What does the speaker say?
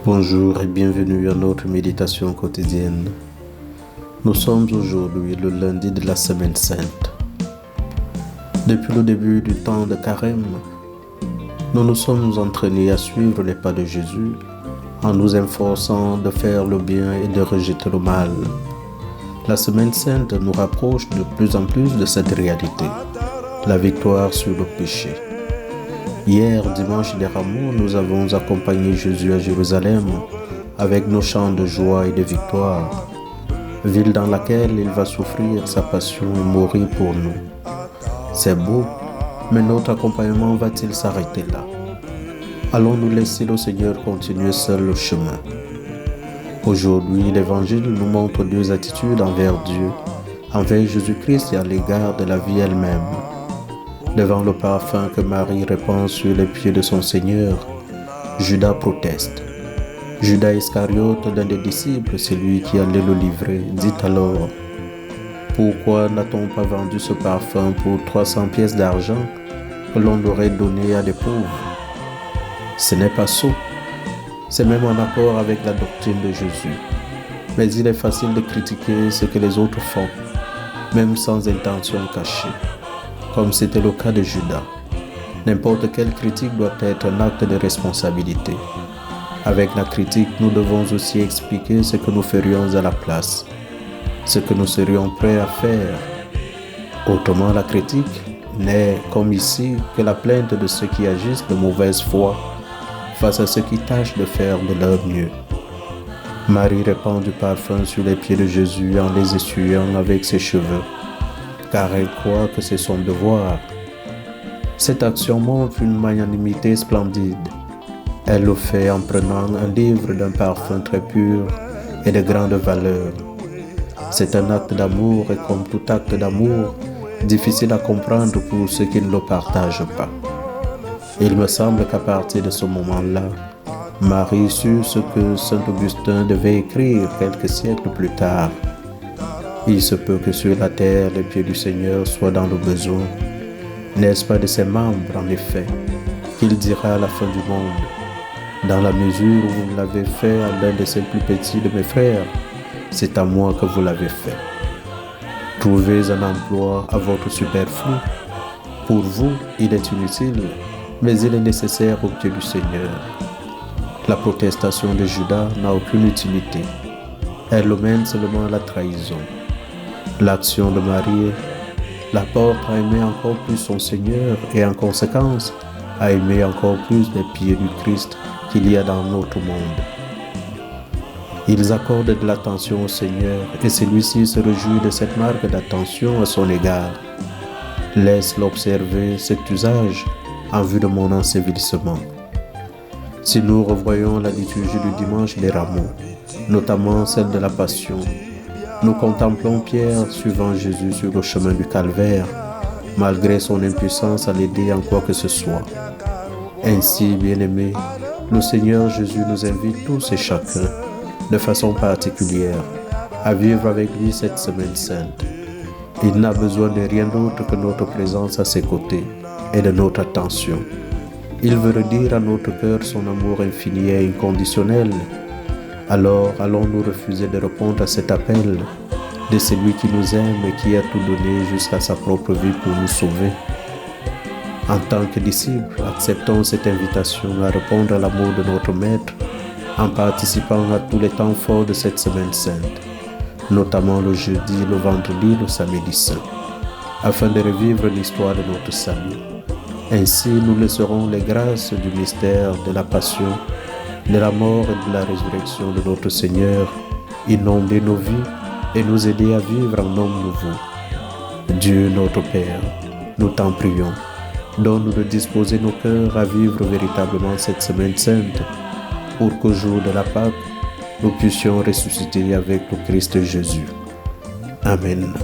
Bonjour et bienvenue à notre méditation quotidienne. Nous sommes aujourd'hui le lundi de la Semaine Sainte. Depuis le début du temps de Carême, nous nous sommes entraînés à suivre les pas de Jésus en nous efforçant de faire le bien et de rejeter le mal. La Semaine Sainte nous rapproche de plus en plus de cette réalité, la victoire sur le péché. Hier, dimanche des Rameaux, nous avons accompagné Jésus à Jérusalem avec nos chants de joie et de victoire, ville dans laquelle il va souffrir sa passion et mourir pour nous. C'est beau, mais notre accompagnement va-t-il s'arrêter là? Allons-nous laisser le Seigneur continuer seul le chemin? Aujourd'hui, l'Évangile nous montre deux attitudes envers Dieu, envers Jésus-Christ et à l'égard de la vie elle-même. Devant le parfum que Marie répand sur les pieds de son Seigneur, Judas proteste. Judas Iscariote, l'un des disciples, celui qui allait le livrer, dit alors: « Pourquoi n'a-t-on pas vendu ce parfum pour 300 pièces d'argent que l'on aurait donné à des pauvres ?» Ce n'est pas sot. C'est même en accord avec la doctrine de Jésus. Mais il est facile de critiquer ce que les autres font, même sans intention cachée, comme c'était le cas de Judas. N'importe quelle critique doit être un acte de responsabilité. Avec la critique, nous devons aussi expliquer ce que nous ferions à la place, ce que nous serions prêts à faire. Autrement, la critique n'est, comme ici, que la plainte de ceux qui agissent de mauvaise foi face à ceux qui tâchent de faire de leur mieux. Marie répand du parfum sur les pieds de Jésus en les essuyant avec ses cheveux, car elle croit que c'est son devoir. Cette action montre une magnanimité splendide. Elle le fait en prenant un livre d'un parfum très pur et de grande valeur. C'est un acte d'amour et comme tout acte d'amour, difficile à comprendre pour ceux qui ne le partagent pas. Il me semble qu'à partir de ce moment-là, Marie sut ce que saint Augustin devait écrire quelques siècles plus tard. Il se peut que sur la terre, les pieds du Seigneur soient dans le besoin. N'est-ce pas de ses membres, en effet, qu'il dira à la fin du monde: « Dans la mesure où vous l'avez fait à l'un de ces plus petits de mes frères, c'est à moi que vous l'avez fait. » Trouvez un emploi à votre superflu. Pour vous, il est inutile, mais il est nécessaire aux pieds du Seigneur. La protestation de Judas n'a aucune utilité. Elle le mène seulement à la trahison. L'action de Marie la porte à aimer encore plus son Seigneur et en conséquence à aimer encore plus les pieds du Christ qu'il y a dans notre monde. Ils accordent de l'attention au Seigneur et celui-ci se réjouit de cette marque d'attention à son égard. Laisse-le observer cet usage en vue de mon ensevelissement. Si nous revoyons la liturgie du dimanche des Rameaux, notamment celle de la Passion, nous contemplons Pierre suivant Jésus sur le chemin du Calvaire, malgré son impuissance à l'aider en quoi que ce soit. Ainsi, bien-aimés, le Seigneur Jésus nous invite tous et chacun, de façon particulière, à vivre avec lui cette Semaine Sainte. Il n'a besoin de rien d'autre que notre présence à ses côtés et de notre attention. Il veut redire à notre cœur son amour infini et inconditionnel. Alors, allons-nous refuser de répondre à cet appel de celui qui nous aime et qui a tout donné jusqu'à sa propre vie pour nous sauver? En tant que disciples, acceptons cette invitation à répondre à l'amour de notre Maître en participant à tous les temps forts de cette Semaine Sainte, notamment le jeudi, le vendredi, le samedi saint, afin de revivre l'histoire de notre salut. Ainsi, nous laisserons les grâces du mystère de la Passion, de la mort et de la résurrection de notre Seigneur inonder nos vies et nous aider à vivre en homme nouveau. Dieu notre Père, nous t'en prions, donne-nous de disposer nos cœurs à vivre véritablement cette Semaine Sainte, pour qu'au jour de la Pâque, nous puissions ressusciter avec le Christ Jésus. Amen.